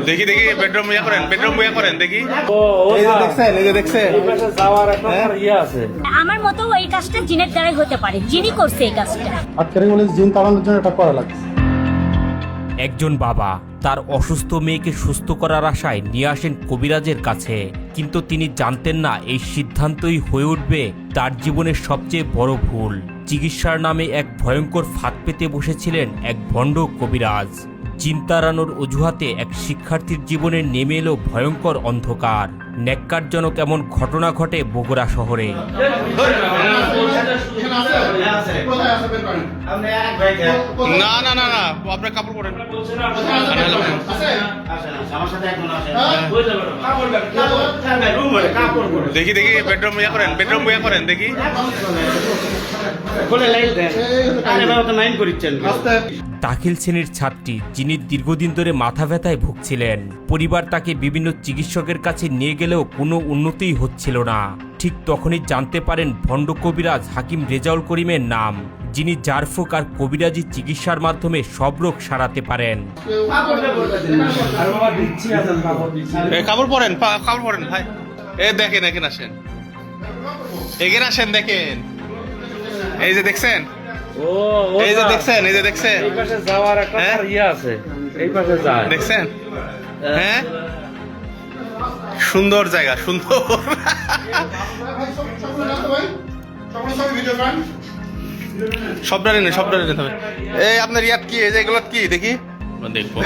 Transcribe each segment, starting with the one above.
দেখি দেখি বেডরুম ইয়া করেন দেখি। এই যে দেখছেন, এই যে দেখছেন আমার মতো এই কাজটা জিনের দ্বারাই হতে পারে, জিনই করছে এই কাজটা। আটকারি বলে জিন তাড়ানোর জন্য এটা করা লাগে। একজন বাবা তার অসুস্থ মেয়েকে সুস্থ করার আশায় নিয়ে আসেন কবিরাজের কাছে, কিন্তু তিনি জানতেন না এই সিদ্ধান্তই হয়ে উঠবে তার জীবনের সবচেয়ে বড় ভুল। চিকিৎসার নামে এক ভয়ঙ্কর ফাঁদ পেতে বসেছিলেন এক ভণ্ড কবিরাজ। জিন তাড়ানোর অজুহাতে এক শিক্ষার্থীর জীবনে নেমে এলো ভয়ঙ্কর অন্ধকার। ন্যাক্কারজনক এমন ঘটনা ঘটে বগুড়া শহরে। না না না না, আপনার কাপড় পরেন। দেখি দেখি বেডরুম ইয়া করেন দেখি। দাখিল শ্রেণীর ছাত্রী যিনি দীর্ঘদিন ধরে মাথা ব্যথায় ভুগছিলেন। পরিবার তাকে বিভিন্ন চিকিৎসকের কাছে নিয়ে গেলেও কোনো উন্নতিই হচ্ছিল না। ঠিক তখনই জানতে পারেন ভণ্ড কবিরাজ হাকিম রেজাউল করিমের নাম, যিনি জারফুক আর কবিরাজি চিকিৎসার মাধ্যমে সব রোগ সারাতে পারেন। কাপড় পরেন ভাই। এ দেখেন, এখানে আসেন দেখেন। এই যে দেখছেন, এই যে দেখছেন দেখছেন। হ্যাঁ, সুন্দর জায়গা, সুন্দর। সবটা নিতে হবে। এই আপনার ইয়াত কি, এই যে এগুলো কি দেখি দেখবো।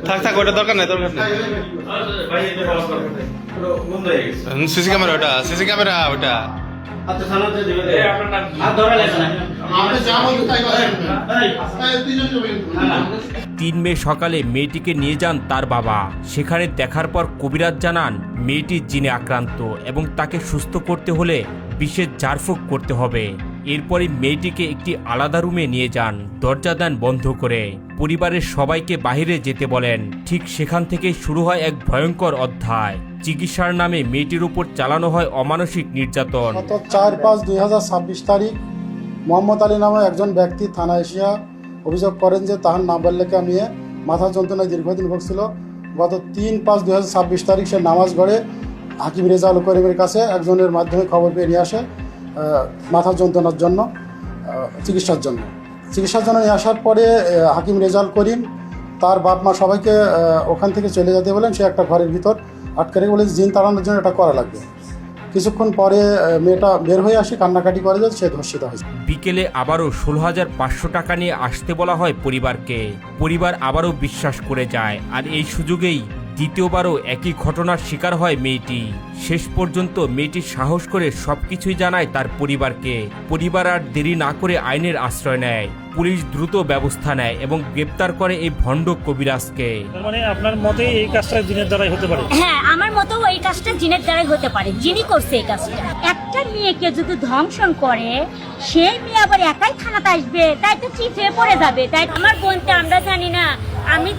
থাক ওটা দরকার নাই। সিসি ক্যামেরা ওটা। 3 মে সকালে মেয়েটিকে নিয়ে যান তার বাবা। সেখানে দেখার পর কবিরাজ জানান মেয়েটি জিনে আক্রান্ত এবং তাকে সুস্থ করতে হলে বিশেষ ঝাড়ফুঁক করতে হবে। এরপরে মেয়েটিকে একটি আলাদা রুমে নিয়ে যান, দরজা দেন বন্ধ করে। পরিবারের সবাইকে বাইরে যেতে বলেন। ঠিক সেখান থেকেই শুরু হয় এক ভয়ঙ্কর অধ্যায়। চিকিৎসার নামে মেয়েটির উপর চালানো হয় অমানসিক নির্যাতন। 4/5/2026 তারিখ মোহাম্মদ আলী নামে একজন ব্যক্তি থানায় এসে অভিযোগ করেন যে তাহার নাবালিকা মেয়ে মাথা যন্ত্রণায় দীর্ঘদিন ভুগছিল। গত 3/5/2026 তারিখ সে নামাজ গড়ে হাকিম রেজাউল করিমের কাছে একজনের মাধ্যমে খবর পেয়ে নিয়ে আসে মাথা যন্ত্রণার জন্য চিকিৎসার জন্য নিয়ে আসার পরে হাকিম রেজাউল করিম তার বাপ মা সবাইকে ওখান থেকে চলে যেতে বলেন। সে একটা ঘরের ভিতর আটকারি বলে জিন তাড়ানোর জন্য এটা করা লাগবে। কিছুক্ষণ পরে মেয়েটা বের হয়ে আসে, কান্নাকাটি করে যায়, সে ধর্ষিত হয়েছে। বিকেলে আবারও 16,500 টাকা নিয়ে আসতে বলা হয় পরিবারকে। পরিবার আবারও বিশ্বাস করে যায়, আর এই সুযোগেই দ্বিতীয়বারও একই ঘটনার শিকার হয় মেয়েটি। শেষ পর্যন্ত মেয়েটি সাহস করে সবকিছুই জানায় তার পরিবারকে। পরিবার আর দেরি না করে আইনের আশ্রয় নেয়। পুলিশ দ্রুত ব্যবস্থা নেয় এবং গ্রেপ্তার করে এই ভণ্ড কবিরাজকে। মানে আপনার মতে এই কাজটা জিনের দ্বারাই হতে পারে? হ্যাঁ, আমার মতো এই কাজটা জিনের দ্বারাই হতে পারে, জিনই করছে এই কাজটা। একটা মেয়েকে যদি ধ্বংসন করে, সেই মেয়ে আবার একাই থানাতে আসবে, তাই তো চিঠে পড়ে যাবে। তাই আমার বোনটা, আমরা জানি না, আমি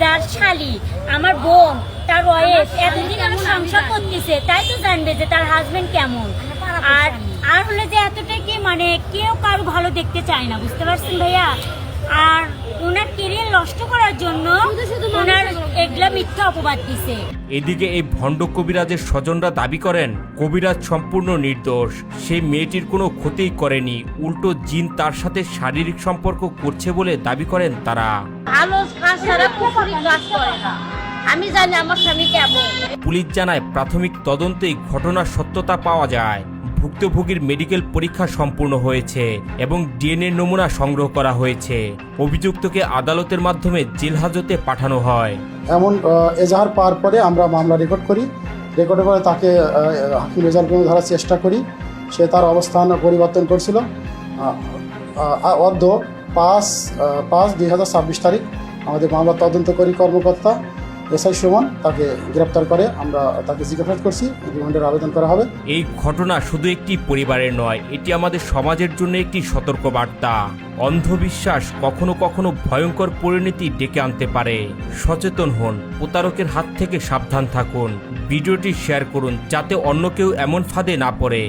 যার শালি, আমার বোন, তার ওয়াইফ এতদিন আমার সংসার করতেছে, তাই তো জানবে যে তার হাজবেন্ড কেমন। আর হলে যে এতটা কি মানে কেউ কারো ভালো দেখতে চায় না, বুঝতে পারছেন ভাইয়া। আর ওনার কেরিয়ার নষ্ট করার জন্য ওনার এগুলা মিথ্যা অপবাদ দিছে। এদিকে এই ভণ্ড কবিরাজের স্বজনরা দাবি করেন কবিরাজ সম্পূর্ণ নির্দোষ। সেই মেয়েটির কোনো ক্ষতিই করেনি, উল্টো জিন তার সাথে শারীরিক সম্পর্ক করছে বলে দাবি করেন তারা। ভালো কাজ ছাড়া কুফরি কাজ করে না, আমি জানি আমার স্বামী কেমন। পুলিশ জানায় প্রাথমিক তদন্তেই ঘটনার সত্যতা পাওয়া যায়। ভুক্তভোগীর মেডিকেল পরীক্ষা সম্পূর্ণ হয়েছে এবং ডিএনএ নমুনা সংগ্রহ করা হয়েছে। অভিযুক্তকে আদালতের মাধ্যমে জেল হাজতে পাঠানো হয়। এমন এজাহার পাওয়ার পরে আমরা মামলা রেকর্ডের পরে তাকে হাকিম রেজাউল করিম ধরার চেষ্টা করি। সে তার অবস্থান পরিবর্তন করছিল। 5/5/2026 তারিখ আমাদের মামলা তদন্তকারী কর্মকর্তা এসআই সুমন তাকে গ্রেপ্তার করে। আমরা তাকে জিজ্ঞাসাবাদ করছি, রিমান্ডের আবেদন করা হবে। এই ঘটনা শুধু একটি পরিবারের নয়, এটি আমাদের সমাজের জন্য একটি সতর্কবার্তা। অন্ধবিশ্বাস কখনো কখনো ভয়ঙ্কর পরিণতি ডেকে আনতে পারে। সচেতন হন, প্রতারকের হাত থেকে সাবধান থাকুন। ভিডিওটি শেয়ার করুন যাতে অন্য কেউ এমন ফাঁদে না পড়ে।